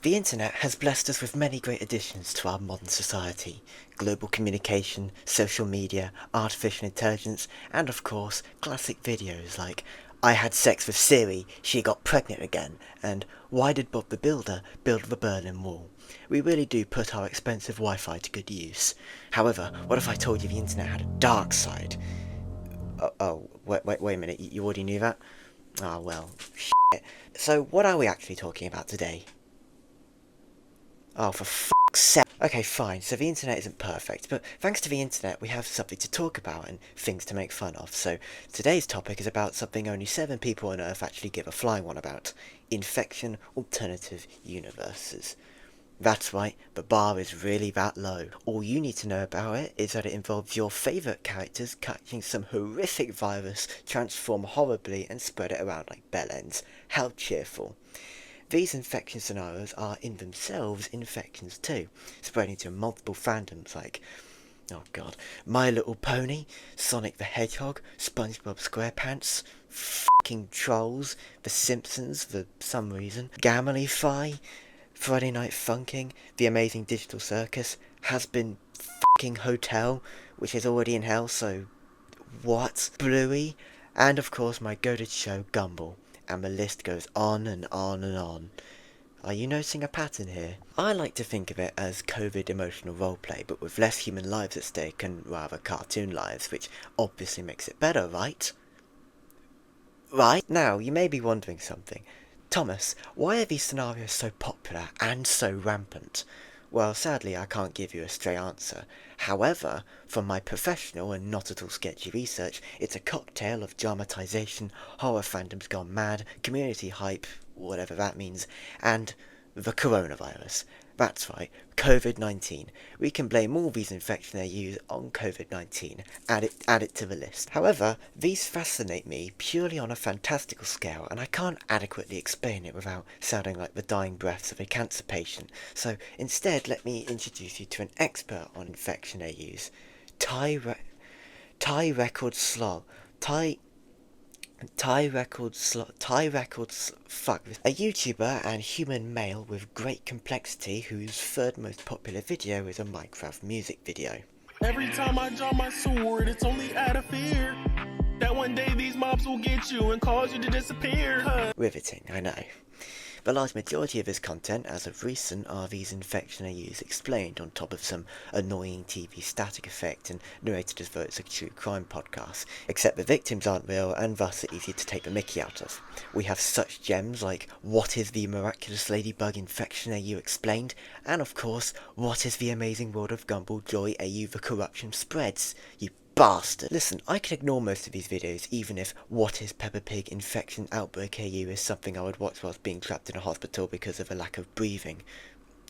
The internet has blessed us with many great additions to our modern society. Global communication, social media, artificial intelligence, and of course, classic videos like I had sex with Siri, she got pregnant again, and why did Bob the Builder build the Berlin Wall? We really do put our expensive Wi-Fi to good use. However, what if I told you the internet had a dark side? Wait a minute, you already knew that? Ah, well, shit. So what are we actually talking about today? Oh, for fuck's sake. Okay, fine, so the internet isn't perfect, but thanks to the internet we have something to talk about and things to make fun of. So today's topic is about something only 7 people on Earth actually give a flying one about. Infection alternative universes. That's right, the bar is really that low. All you need to know about it is that it involves your favourite characters catching some horrific virus, transform horribly and spread it around like bellends. How cheerful. These infection scenarios are in themselves infections too, spreading to multiple fandoms like, oh god, My Little Pony, Sonic the Hedgehog, SpongeBob SquarePants, fucking Trolls, The Simpsons for some reason, Gamily Friday Night Funking, The Amazing Digital Circus, Has Been fucking Hotel, which is already in hell, so what? Bluey, and of course my goated show Gumball, and the list goes on and on and on. Are you noticing a pattern here? I like to think of it as COVID emotional roleplay, but with less human lives at stake and rather cartoon lives, which obviously makes it better, right? Right? Now, you may be wondering something. Thomas, why are these scenarios so popular and so rampant? Well, sadly, I can't give you a straight answer. However, from my professional and not at all sketchy research, it's a cocktail of dramatization, horror fandoms gone mad, community hype, whatever that means, and the coronavirus. That's right, COVID-19. We can blame all these infection they use on COVID-19. Add it to the list. However, these fascinate me purely on a fantastical scale, and I can't adequately explain it without sounding like the dying breaths of a cancer patient. So instead, let me introduce you to an expert on infection AUs. Thai Record Slog. Fuck. A YouTuber and human male with great complexity whose third most popular video is a Minecraft music video. Every time I draw my sword, it's only out of fear that one day these mobs will get you and cause you to disappear. Riveting, I know. The large majority of his content, as of recent, are these infection AUs explained on top of some annoying TV static effect and narrated as though it's a true crime podcast, except the victims aren't real and thus are easy to take the mickey out of. We have such gems like What is the Miraculous Ladybug Infection AU Explained, and of course, What is the Amazing World of Gumball Joy AU The Corruption Spreads, you bastard. Listen, I can ignore most of these videos even if What is Peppa Pig Infection Outbreak AU is something I would watch whilst being trapped in a hospital because of a lack of breathing.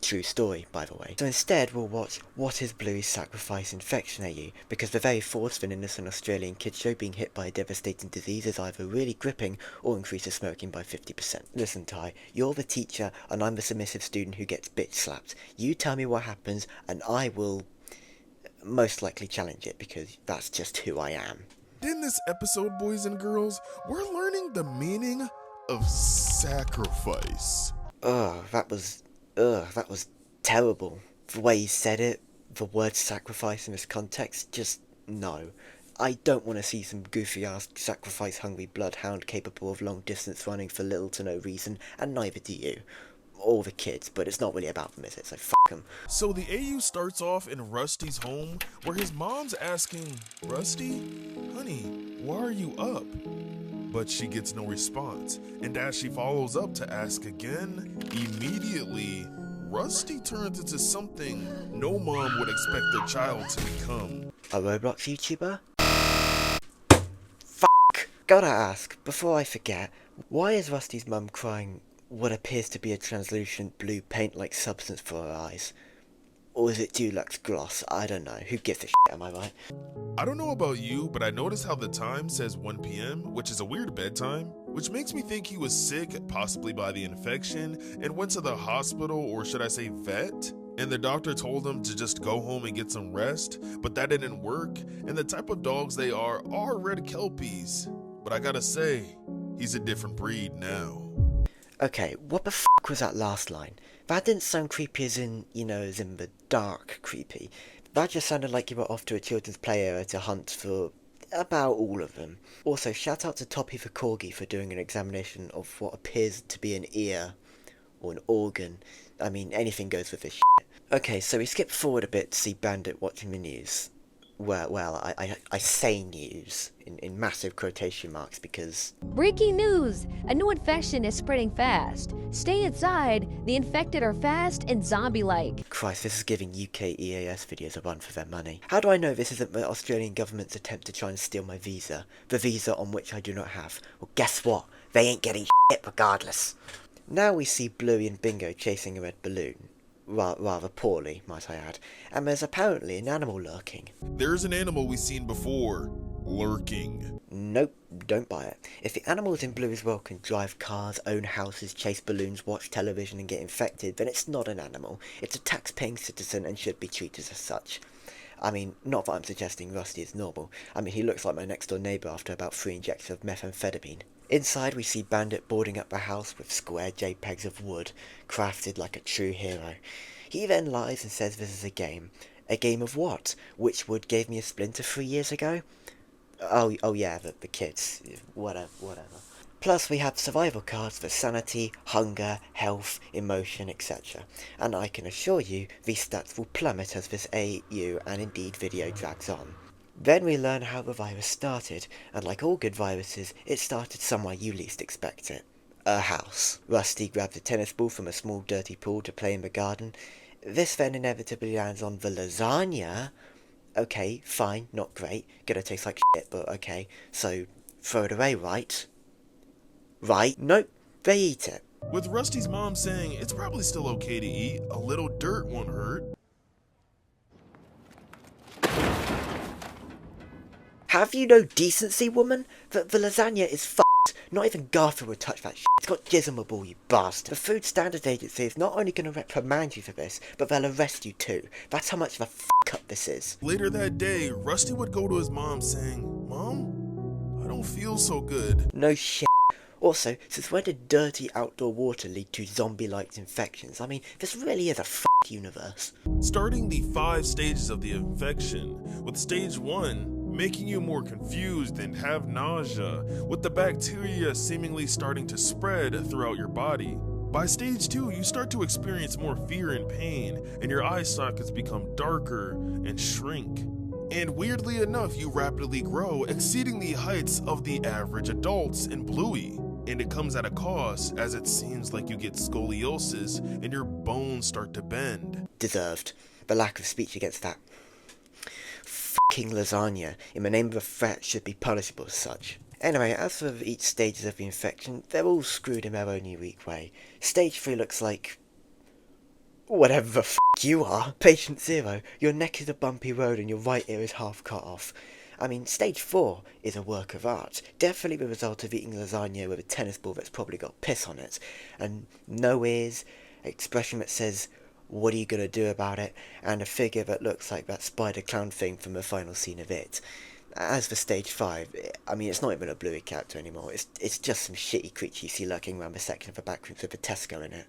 True story, by the way. So instead we'll watch What is Bluey's Sacrifice Infection AU, because the very thought of an innocent Australian kids show being hit by a devastating disease is either really gripping or increases smoking by 50%. Listen, Ty, you're the teacher and I'm the submissive student who gets bitch slapped. You tell me what happens and I will most likely challenge it, because that's just who I am. In this episode, boys and girls, we're learning the meaning of sacrifice. That was terrible. The way he said it, the word sacrifice in this context, just no. I don't want to see some goofy-ass sacrifice-hungry bloodhound capable of long-distance running for little to no reason, and neither do you. Or the kids, but it's not really about them, is it? So fuck them. So the AU starts off in Rusty's home, where his mom's asking, Rusty, honey, why are you up? But she gets no response, and as she follows up to ask again, immediately, Rusty turns into something no mom would expect their child to become. A Roblox YouTuber? Fuck! Gotta ask, before I forget, why is Rusty's mum crying what appears to be a translucent blue paint-like substance for her eyes? Or is it Dulux gloss? I don't know. Who gives a shit, am I right? I don't know about you, but I noticed how the time says 1 p.m., which is a weird bedtime, which makes me think he was sick, possibly by the infection, and went to the hospital, or should I say vet, and the doctor told him to just go home and get some rest, but that didn't work, and the type of dogs they are red kelpies. But I gotta say, he's a different breed now. Okay, what the f*** was that last line? That didn't sound creepy as in, as in the dark creepy. That just sounded like you were off to a children's play area to hunt for about all of them. Also, shout out to Toppy the Corgi for doing an examination of what appears to be an ear or an organ. I mean, anything goes with this shit. Okay, so we skip forward a bit to see Bandit watching the news. Well, I say news in massive quotation marks because... Breaking news! A new infection is spreading fast. Stay inside. The infected are fast and zombie-like. Christ, this is giving UK EAS videos a run for their money. How do I know this isn't the Australian government's attempt to try and steal my visa? The visa on which I do not have. Well, guess what? They ain't getting shit regardless. Now we see Bluey and Bingo chasing a red balloon. Rather poorly, might I add. And there's apparently an animal lurking. There's an animal we've seen before. Lurking. Nope, don't buy it. If the animals in Bluey's world can drive cars, own houses, chase balloons, watch television and get infected, then it's not an animal. It's a tax-paying citizen and should be treated as such. I mean, not that I'm suggesting Rusty is normal. I mean, he looks like my next-door neighbour after about 3 injections of methamphetamine. Inside we see Bandit boarding up the house with square JPEGs of wood, crafted like a true hero. He then lies and says this is a game. A game of what? Which wood gave me a splinter 3 years ago? Oh yeah, the kids. Whatever. Plus we have survival cards for sanity, hunger, health, emotion, etc. And I can assure you, these stats will plummet as this AU and indeed video drags on. Then we learn how the virus started, and like all good viruses, it started somewhere you least expect it. A house. Rusty grabs a tennis ball from a small dirty pool to play in the garden. This then inevitably lands on the lasagna. Okay, fine, not great. Gonna taste like shit, but okay. So, throw it away, right? Right? Nope, they eat it. With Rusty's mom saying it's probably still okay to eat, a little dirt won't hurt. Have you no decency, woman? The lasagna is f***ed. Not even Garfield would touch that shit. It's got jizz on the ball, you bastard. The Food Standards Agency is not only going to reprimand you for this, but they'll arrest you too. That's how much of a f*** up this is. Later that day, Rusty would go to his mom saying, "Mom, I don't feel so good." No shit. Also, since when did dirty outdoor water lead to zombie-like infections? I mean, this really is a f***ed universe. Starting the 5 stages of the infection, with stage 1 making you more confused and have nausea, with the bacteria seemingly starting to spread throughout your body. By stage 2, you start to experience more fear and pain, and your eye sockets become darker and shrink. And weirdly enough, you rapidly grow, exceeding the heights of the average adults in Bluey. And it comes at a cost, as it seems like you get scoliosis and your bones start to bend. Deserved. The lack of speech against that f***ing lasagna in the name of a threat should be punishable as such. Anyway, as for each stages of the infection, they're all screwed in their own unique way. Stage 3 looks like... whatever the f*** you are. Patient 0, your neck is a bumpy road and your right ear is half cut off. I mean, stage 4 is a work of art. Definitely the result of eating lasagna with a tennis ball that's probably got piss on it. And no ears, expression that says, "What are you gonna do about it?" and a figure that looks like that spider clown thing from the final scene of It. As for stage 5, I mean, it's not even a Bluey character anymore. It's just some shitty creature you see lurking around the section of the backrooms with a Tesco in it.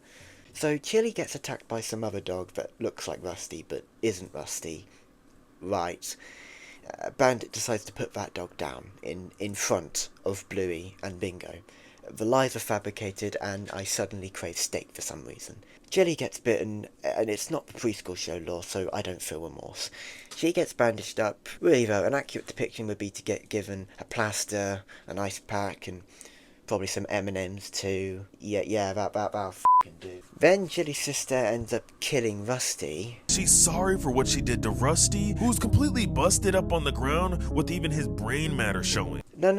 So Chili gets attacked by some other dog that looks like Rusty, but isn't Rusty. Right. Bandit decides to put that dog down, in front of Bluey and Bingo. The lies are fabricated, and I suddenly crave steak for some reason. Chili gets bitten, and it's not the preschool show law, so I don't feel remorse. She gets bandaged up. Really though, an accurate depiction would be to get given a plaster, an ice pack, and probably some M&Ms too. Yeah, that'll f***ing do. Then Chili's sister ends up killing Rusty. She's sorry for what she did to Rusty, who's completely busted up on the ground with even his brain matter showing. No,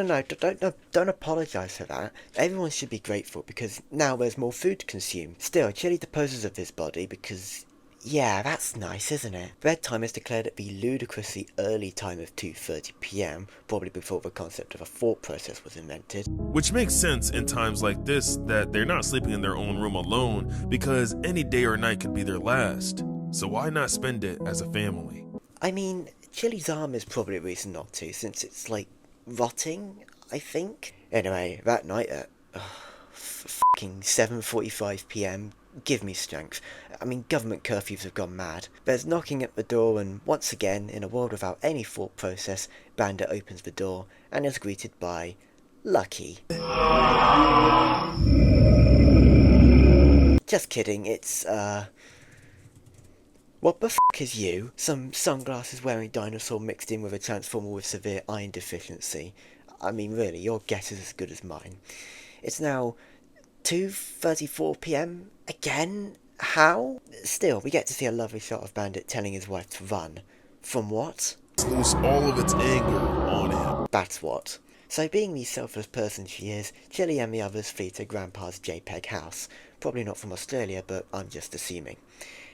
don't apologise for that. Everyone should be grateful because now there's more food to consume. Still, Chili disposes of this body because... yeah, that's nice, isn't it? Bedtime is declared at the ludicrously early time of 2:30 PM, probably before the concept of a thought process was invented. Which makes sense in times like this, that they're not sleeping in their own room alone, because any day or night could be their last. So why not spend it as a family? I mean, Chili's arm is probably a reason not to, since it's like rotting, I think. Anyway, that night at Fucking 7:45 p.m. Give me strength. I mean, government curfews have gone mad. There's knocking at the door, and once again, in a world without any thought process, Bandit opens the door and is greeted by Lucky. Just kidding, it's, what the f*** is you? Some sunglasses wearing dinosaur mixed in with a transformer with severe iron deficiency. I mean, really, your guess is as good as mine. It's now 2:34 p.m. again? How? Still, we get to see a lovely shot of Bandit telling his wife to run. From what? Loose all of its anger on him. That's what. So being the selfless person she is, Chili and the others flee to Grandpa's JPEG house. Probably not from Australia, but I'm just assuming.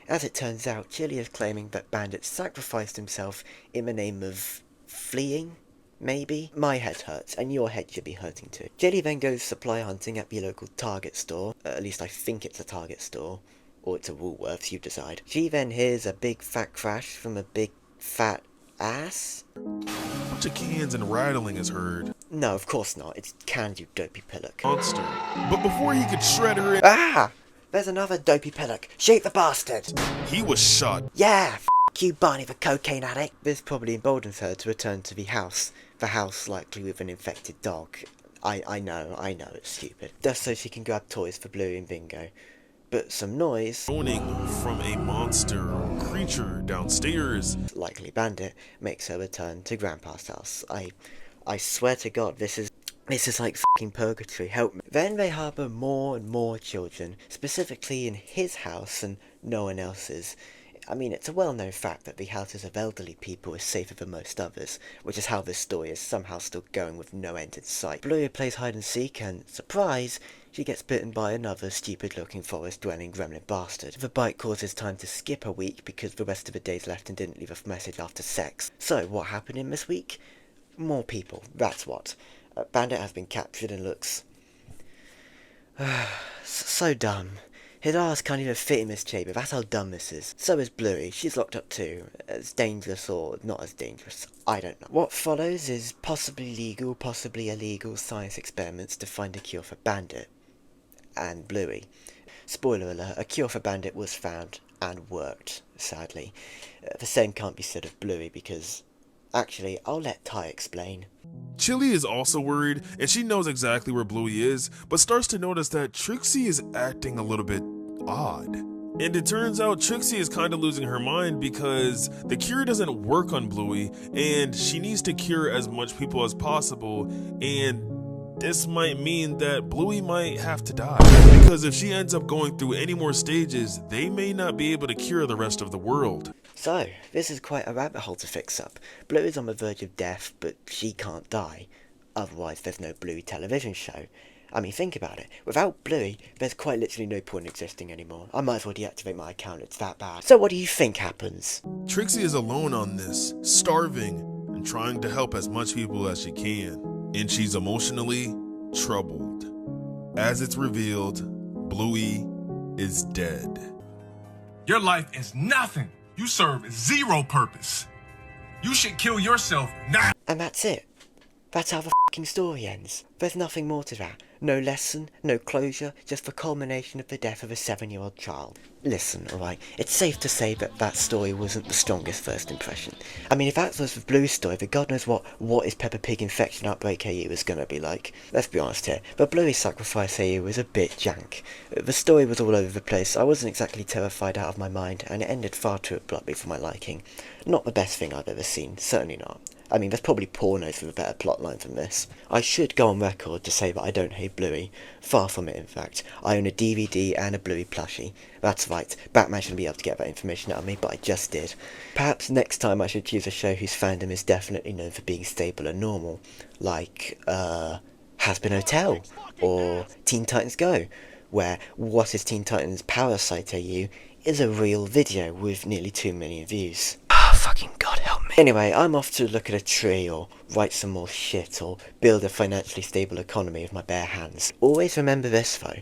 As it turns out, Chili is claiming that Bandit sacrificed himself in the name of fleeing? Maybe? My head hurts, and your head should be hurting too. Chili then goes supply hunting at the local Target store. At least I think it's a Target store. Or it's a Woolworths, you decide. She then hears a big fat crash from a big fat ass? A bunch of cans and rattling is heard. No, of course not. It's canned, you dopey pillock. Monster. But before he could shred her, Ah! There's another dopey pillock. Shoot the bastard! he was shot. Yeah! F*** you, Barney the cocaine addict! This probably emboldens her to return to the house. The house likely with an infected dog. I know, it's stupid. Just so she can grab toys for Bluey and Bingo. But some noise, Moaning from a monster creature downstairs. likely Bandit, makes her return to Grandpa's house. I swear to God, this is like fucking purgatory, help me. Then they harbour more and more children, specifically in his house and no one else's. I mean, it's a well-known fact that the houses of elderly people is safer than most others, which is how this story is somehow still going with no end in sight. Bluey plays hide-and-seek and, surprise, she gets bitten by another stupid-looking forest-dwelling gremlin bastard. The bite causes time to skip a week because the rest of the day's left and didn't leave a message after sex. So, what happened in this week? More people, that's what. Bandit has been captured and looks so dumb. His arse can't even fit in this chamber, that's how dumb this is. So is Bluey, she's locked up too. As dangerous or not as dangerous, I don't know. What follows is possibly legal, possibly illegal science experiments to find a cure for Bandit. And Bluey. Spoiler alert, a cure for Bandit was found and worked, sadly. The same can't be said of Bluey because... Actually, I'll let Ty explain. Chili is also worried, and she knows exactly where Bluey is, but starts to notice that Trixie is acting a little bit odd. And it turns out Trixie is kind of losing her mind because the cure doesn't work on Bluey, and she needs to cure as much people as possible, and this might mean that Bluey might have to die. Because if she ends up going through any more stages, they may not be able to cure the rest of the world. So, this is quite a rabbit hole to fix up. Bluey's on the verge of death, but she can't die. Otherwise, there's no Bluey television show. I mean, think about it. Without Bluey, there's quite literally no point in existing anymore. I might as well deactivate my account, it's that bad. So what do you think happens? Trixie is alone on this, starving, and trying to help as much people as she can. And she's emotionally troubled. As it's revealed, Bluey is dead. Your life is nothing. You serve zero purpose. You should kill yourself now. And that's it. That's how the fucking story ends. There's nothing more to that. No lesson, no closure, just the culmination of the death of a 7-year-old child. Listen, alright, it's safe to say that that story wasn't the strongest first impression. I mean, if that was the Blue's story, then God knows what is Peppa Pig Infection Outbreak AU is gonna be like. Let's be honest here, but Bluey's Sacrifice AU was a bit jank. The story was all over the place, I wasn't exactly terrified out of my mind, and it ended far too abruptly for my liking. Not the best thing I've ever seen, certainly not. I mean, there's probably pornos with a better plotline than this. I should go on record to say that I don't hate Bluey. Far from it, in fact. I own a DVD and a Bluey plushie. That's right, Batman shouldn't be able to get that information out of me, but I just did. Perhaps next time I should choose a show whose fandom is definitely known for being stable and normal. Like, Has-Been Hotel, or Teen Titans Go, where What is Teen Titans Parasite AU is a real video with nearly 2 million views. Fucking God help me. Anyway, I'm off to look at a tree, or write some more shit, or build a financially stable economy with my bare hands. Always remember this though.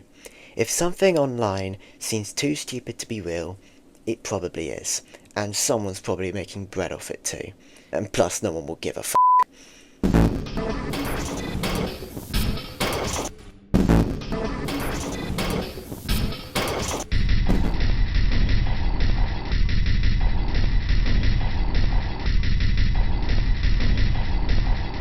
If something online seems too stupid to be real, it probably is. And someone's probably making bread off it too. And plus, no one will give a f***.